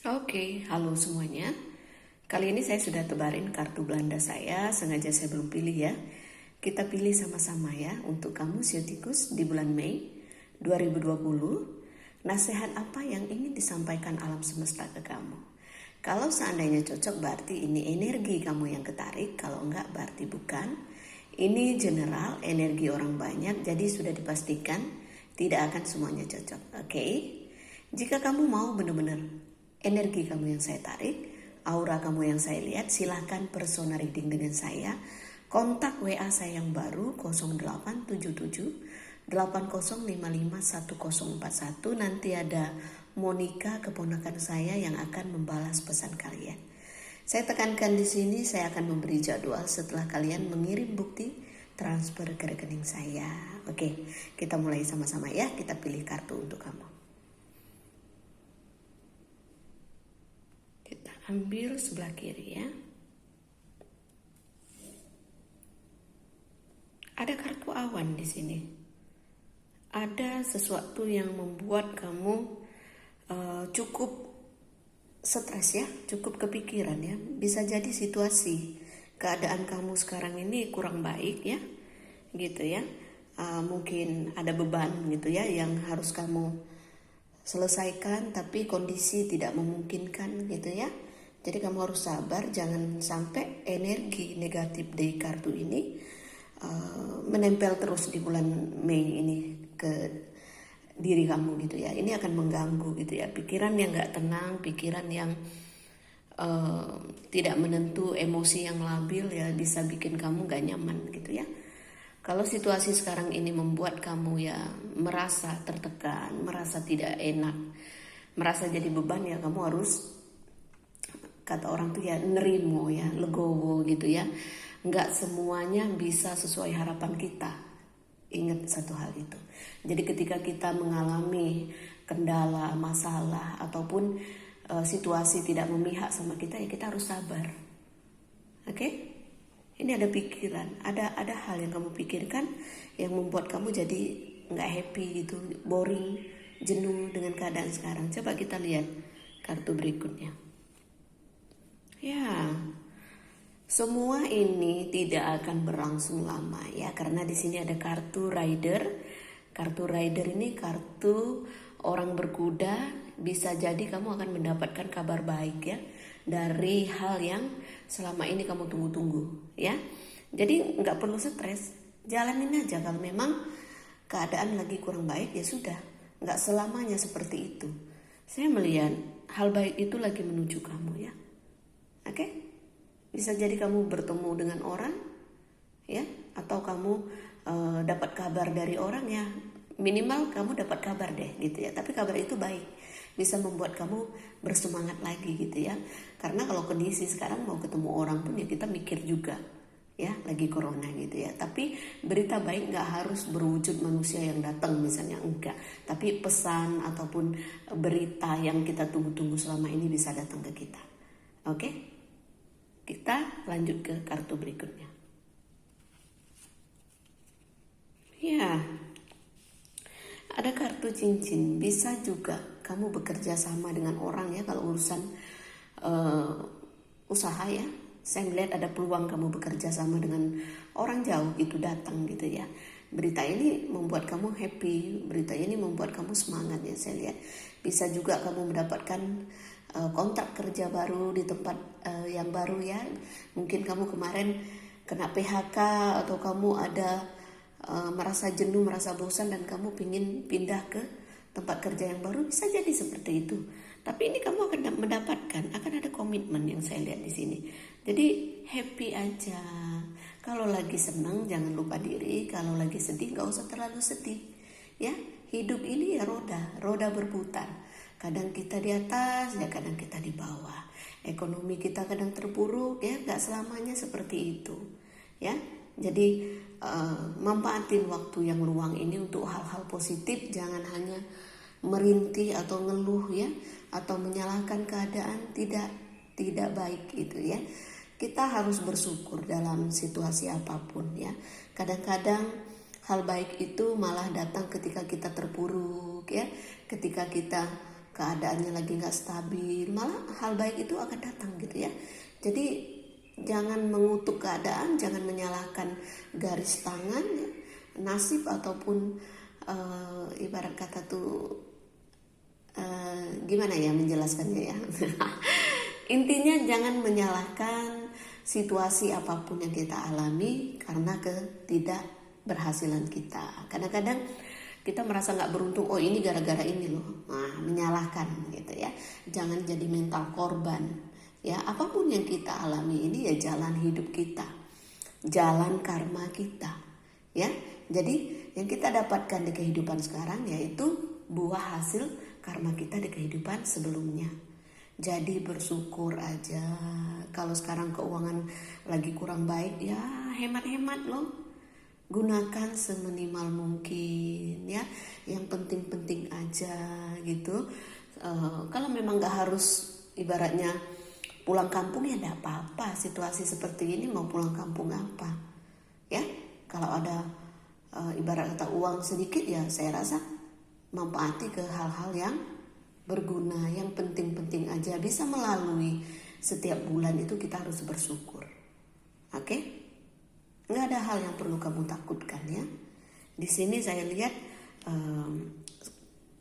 Oke, halo semuanya. Kali ini saya sudah tebarin kartu Belanda saya, sengaja saya belum pilih ya. Kita pilih sama-sama ya untuk kamu Siotikus di bulan Mei 2020. Nasihat apa yang ingin disampaikan alam semesta ke kamu? Kalau seandainya cocok berarti ini energi kamu yang ketarik, kalau enggak berarti bukan. Ini general, energi orang banyak, jadi sudah dipastikan tidak akan semuanya cocok, oke? Jika kamu mau benar-benar energi kamu yang saya tarik, aura kamu yang saya lihat, silahkan persona reading dengan saya. Kontak WA saya yang baru 0877 80551041. Nanti ada Monica, keponakan saya, yang akan membalas pesan kalian. Saya tekankan di sini, saya akan memberi jadwal setelah kalian mengirim bukti transfer ke rekening saya. Oke, kita mulai sama-sama ya. Kita pilih kartu untuk kamu. Kita ambil sebelah kiri ya. Ada kartu awan di sini. Ada sesuatu yang membuat kamu cukup stres ya, cukup kepikiran ya. Bisa jadi situasi keadaan kamu sekarang ini kurang baik ya, gitu ya. Mungkin ada beban gitu ya yang harus kamu selesaikan, tapi kondisi tidak memungkinkan gitu ya. Jadi kamu harus sabar, jangan sampai energi negatif dari kartu ini menempel terus di bulan Mei ini ke diri kamu gitu ya. Ini akan mengganggu gitu ya, pikiran yang gak tenang, pikiran yang tidak menentu, emosi yang labil ya, bisa bikin kamu gak nyaman gitu ya. Kalau situasi sekarang ini membuat kamu ya merasa tertekan, merasa tidak enak, merasa jadi beban ya, kamu harus, kata orang tuh ya, nerimo ya, legowo gitu ya. Nggak semuanya bisa sesuai harapan kita. Ingat satu hal itu. Jadi ketika kita mengalami kendala, masalah, ataupun situasi tidak memihak sama kita, ya kita harus sabar. Oke? Ini ada pikiran, ada hal yang kamu pikirkan yang membuat kamu jadi nggak happy gitu, boring, jenuh dengan keadaan sekarang. Coba kita lihat kartu berikutnya. Ya, semua ini tidak akan berlangsung lama ya, karena di sini ada kartu rider. Kartu rider ini kartu orang berkuda. Bisa jadi kamu akan mendapatkan kabar baik ya dari hal yang selama ini kamu tunggu-tunggu ya. Jadi nggak perlu stres, jalanin aja. Kalau memang keadaan lagi kurang baik ya sudah, nggak selamanya seperti itu. Saya melihat hal baik itu lagi menuju kamu ya. Oke? Bisa jadi kamu bertemu dengan orang ya, atau kamu dapat kabar dari orang ya. Minimal kamu dapat kabar deh gitu ya. Tapi kabar itu baik, bisa membuat kamu bersemangat lagi gitu ya. Karena kalau kondisi sekarang mau ketemu orang pun ya kita mikir juga ya, lagi corona gitu ya. Tapi berita baik gak harus berwujud manusia yang datang misalnya, enggak. Tapi pesan ataupun berita yang kita tunggu-tunggu selama ini bisa datang ke kita. Oke? Kita lanjut ke kartu berikutnya. Ya, ada kartu cincin. Bisa juga kamu bekerja sama dengan orang ya, kalau urusan usaha ya. Saya melihat ada peluang kamu bekerja sama dengan orang jauh itu datang gitu ya. Berita ini membuat kamu happy, berita ini membuat kamu semangat ya, saya lihat. Bisa juga kamu mendapatkan kontrak kerja baru di tempat yang baru ya. Mungkin kamu kemarin kena PHK, atau kamu ada merasa jenuh, merasa bosan, dan kamu pingin pindah ke tempat kerja yang baru. Bisa jadi seperti itu. Tapi ini kamu akan mendapatkan, akan ada komitmen yang saya lihat di sini. Jadi happy aja. Kalau lagi senang jangan lupa diri, kalau lagi sedih gak usah terlalu sedih ya. Hidup ini ya roda berputar. Kadang kita di atas ya, kadang kita di bawah. Ekonomi kita kadang terpuruk ya, gak selamanya seperti itu ya. Jadi manfaatin waktu yang luang ini untuk hal-hal positif. Jangan hanya merintih atau ngeluh ya, atau menyalahkan keadaan. Tidak baik itu ya. Kita harus bersyukur dalam situasi apapun ya. Kadang-kadang hal baik itu malah datang ketika kita terpuruk ya, ketika kita keadaannya lagi nggak stabil, malah hal baik itu akan datang gitu ya. Jadi jangan mengutuk keadaan, jangan menyalahkan garis tangan, nasib ataupun ibarat kata tuh gimana ya menjelaskannya ya. Intinya jangan menyalahkan situasi apapun yang kita alami karena ketidakberhasilan kita. Kadang-kadang kita merasa nggak beruntung, oh ini gara-gara ini loh, nah, menyalahkan gitu ya. Jangan jadi mental korban ya. Apapun yang kita alami ini ya jalan hidup kita, jalan karma kita ya. Jadi yang kita dapatkan di kehidupan sekarang yaitu buah hasil karma kita di kehidupan sebelumnya. Jadi bersyukur aja. Kalau sekarang keuangan lagi kurang baik ya hemat-hemat loh. Gunakan seminimal mungkin ya, yang penting-penting aja gitu. Kalau memang gak harus ibaratnya pulang kampung ya gak apa-apa. Situasi seperti ini mau pulang kampung apa ya. Kalau ada ibarat kata uang sedikit ya saya rasa manfaati ke hal-hal yang berguna, yang penting-penting aja, bisa melalui setiap bulan itu kita harus bersyukur. Oke? Nggak ada hal yang perlu kamu takutkan ya. Di sini saya lihat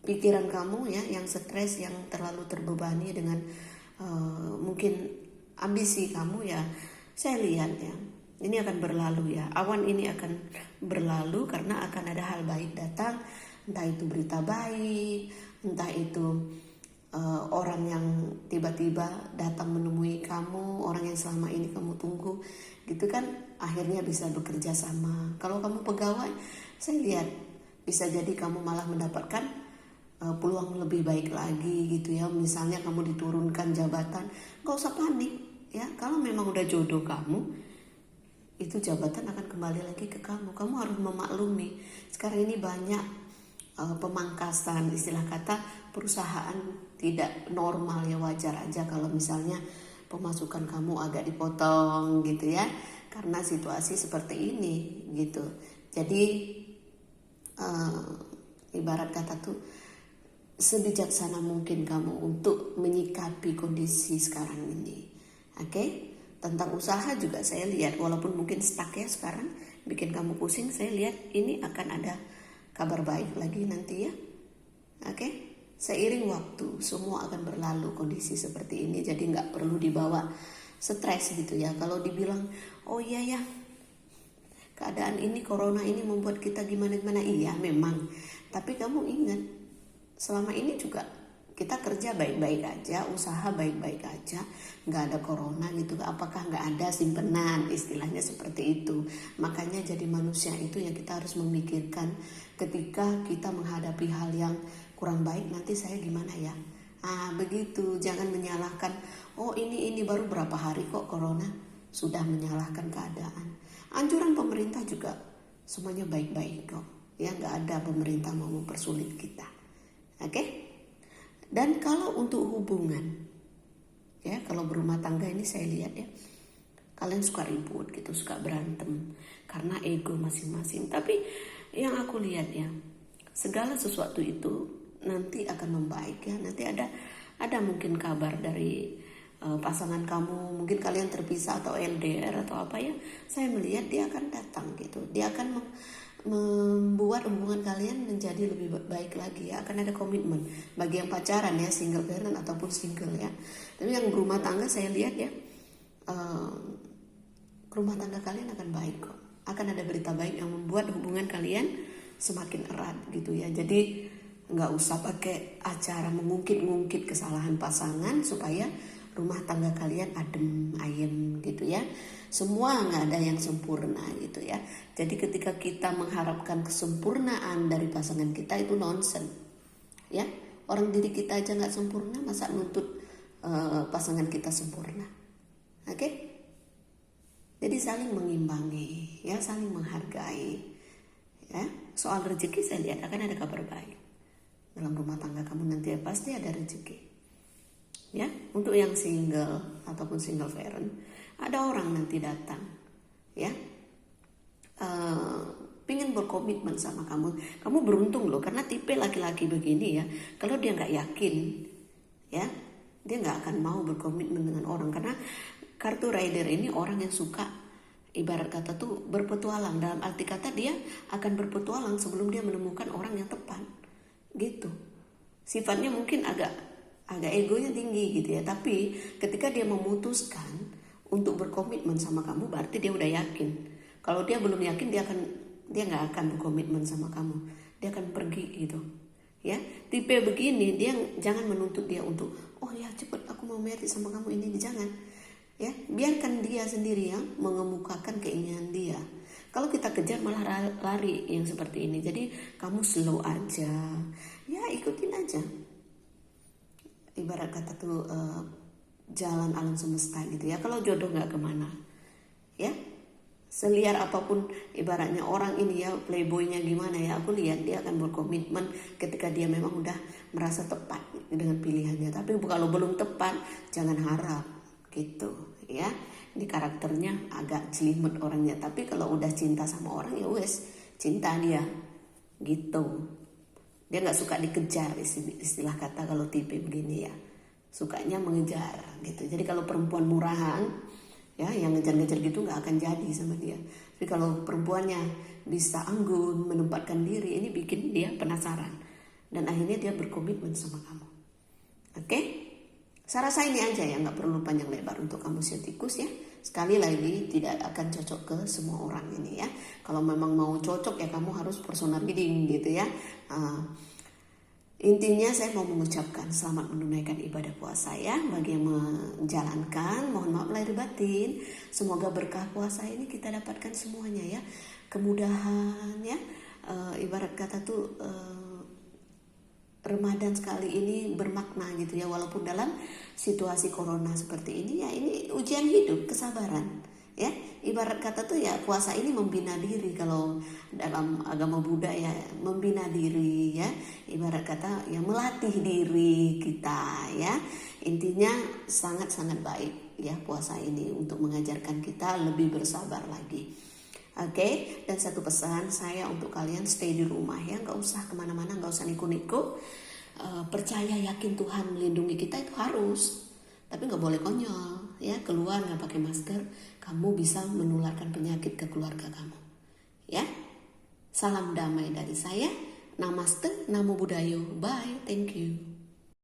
pikiran kamu ya yang stres, yang terlalu terbebani dengan mungkin ambisi kamu ya. Saya lihat ya, ini akan berlalu ya. Awan ini akan berlalu karena akan ada hal baik datang. Entah itu berita baik, entah itu orang yang tiba-tiba datang menemui kamu, orang yang selama ini kamu tunggu, gitu kan, akhirnya bisa bekerja sama. Kalau kamu pegawai, saya lihat bisa jadi kamu malah mendapatkan peluang lebih baik lagi gitu ya. Misalnya kamu diturunkan jabatan, gak usah panik ya. Kalau memang udah jodoh kamu, itu jabatan akan kembali lagi ke kamu. Kamu harus memaklumi. Sekarang ini banyak pemangkasan, istilah kata perusahaan tidak normal ya, wajar aja kalau misalnya pemasukan kamu agak dipotong gitu ya, karena situasi seperti ini gitu. Jadi ibarat kata tuh sebijaksana mungkin kamu untuk menyikapi kondisi sekarang ini. Oke? Tentang usaha juga saya lihat walaupun mungkin stuck ya sekarang, bikin kamu pusing, saya lihat ini akan ada kabar baik lagi nanti ya. Oke? Seiring waktu semua akan berlalu kondisi seperti ini, jadi nggak perlu dibawa stres gitu ya. Kalau dibilang oh iya ya keadaan ini, corona ini membuat kita gimana-gimana, iya memang. Tapi kamu ingat selama ini juga kita kerja baik-baik aja, usaha baik-baik aja, nggak ada corona gitu. Apakah nggak ada simpenan, istilahnya seperti itu. Makanya jadi manusia itu ya kita harus memikirkan ketika kita menghadapi hal yang kurang baik, nanti saya gimana ya. Begitu, jangan menyalahkan, oh ini baru berapa hari kok corona, sudah menyalahkan keadaan. Anjuran pemerintah juga semuanya baik-baik kok ya, nggak ada pemerintah mau mempersulit kita. Oke? Dan kalau untuk hubungan ya, kalau berumah tangga ini saya lihat ya, kalian suka ribut gitu, suka berantem karena ego masing-masing. Tapi yang aku lihat ya, segala sesuatu itu nanti akan membaik ya. Nanti ada mungkin kabar dari pasangan kamu, mungkin kalian terpisah atau LDR atau apa ya. Saya melihat dia akan datang gitu, dia akan membuat hubungan kalian menjadi lebih baik lagi ya. Akan ada komitmen bagi yang pacaran ya, single parent ataupun single ya. Tapi yang berumah tangga saya lihat ya, rumah tangga kalian akan baik kok. Akan ada berita baik yang membuat hubungan kalian semakin erat gitu ya. Jadi nggak usah pakai acara mengungkit-ungkit kesalahan pasangan supaya rumah tangga kalian adem ayem gitu ya. Semua nggak ada yang sempurna gitu ya. Jadi ketika kita mengharapkan kesempurnaan dari pasangan kita itu nonsen ya. Orang diri kita aja nggak sempurna, masa nuntut pasangan kita sempurna. Oke? Jadi saling mengimbangi ya, saling menghargai ya. Soal rezeki saya lihat akan ada kabar baik dalam rumah tangga kamu nanti ya, pasti ada rezeki ya. Untuk yang single ataupun single parent, ada orang nanti datang ya, pengen berkomitmen sama kamu. Kamu beruntung loh, karena tipe laki-laki begini ya, kalau dia nggak yakin, ya, dia nggak akan mau berkomitmen dengan orang. Karena kartu rider ini orang yang suka, ibarat kata tuh berpetualang. Dalam arti kata dia akan berpetualang sebelum dia menemukan orang yang tepat, gitu. Sifatnya mungkin agak egonya tinggi gitu ya, tapi ketika dia memutuskan untuk berkomitmen sama kamu, berarti dia udah yakin. Kalau dia belum yakin, dia nggak akan berkomitmen sama kamu, dia akan pergi gitu ya. Tipe begini dia jangan menuntut dia untuk, oh ya cepet aku mau married sama kamu, ini jangan ya, biarkan dia sendiri ya mengemukakan keinginan dia. Kalau kita kejar malah lari yang seperti ini. Jadi kamu slow aja ya, ikutin aja, ibarat kata tuh jalan alam semesta gitu ya. Kalau jodoh nggak kemana ya, seliar apapun ibaratnya orang ini ya, playboynya gimana ya, aku lihat dia akan berkomitmen ketika dia memang udah merasa tepat dengan pilihannya. Tapi kalau belum tepat jangan harap gitu ya. Ini karakternya agak jelimet orangnya, tapi kalau udah cinta sama orang ya wes cinta dia gitu. Dia nggak suka dikejar, istilah kata kalau tipe begini ya, sukanya mengejar gitu. Jadi kalau perempuan murahan ya, yang ngejar-ngejar gitu nggak akan jadi sama dia. Tapi kalau perempuannya bisa anggun menempatkan diri, ini bikin dia penasaran dan akhirnya dia berkomitmen sama kamu. Oke? Saya rasa ini aja ya, nggak perlu panjang lebar untuk kamu sio tikus ya. Sekali lagi tidak akan cocok ke semua orang ini ya. Kalau memang mau cocok ya kamu harus personal reading gitu ya. Intinya saya mau mengucapkan selamat menunaikan ibadah puasa ya. Bagi yang menjalankan, mohon maaf lahir batin. Semoga berkah puasa ini kita dapatkan semuanya ya. Kemudahan ya. Ibarat kata tuh Ramadan sekali ini bermakna gitu ya, walaupun dalam situasi corona seperti ini ya, ini ujian hidup, kesabaran ya. Ibarat kata tuh ya, puasa ini membina diri. Kalau dalam agama Buddha ya, membina diri ya, ibarat kata ya melatih diri kita ya. Intinya sangat-sangat baik ya puasa ini untuk mengajarkan kita lebih bersabar lagi. Oke, dan satu pesan saya untuk kalian, stay di rumah ya, nggak usah kemana-mana, nggak usah niku-niku. Percaya yakin Tuhan melindungi kita itu harus, tapi nggak boleh konyol ya. Keluar nggak pakai masker, kamu bisa menularkan penyakit ke keluarga kamu ya. Salam damai dari saya. Namaste, Namo Buddhayo, bye, thank you.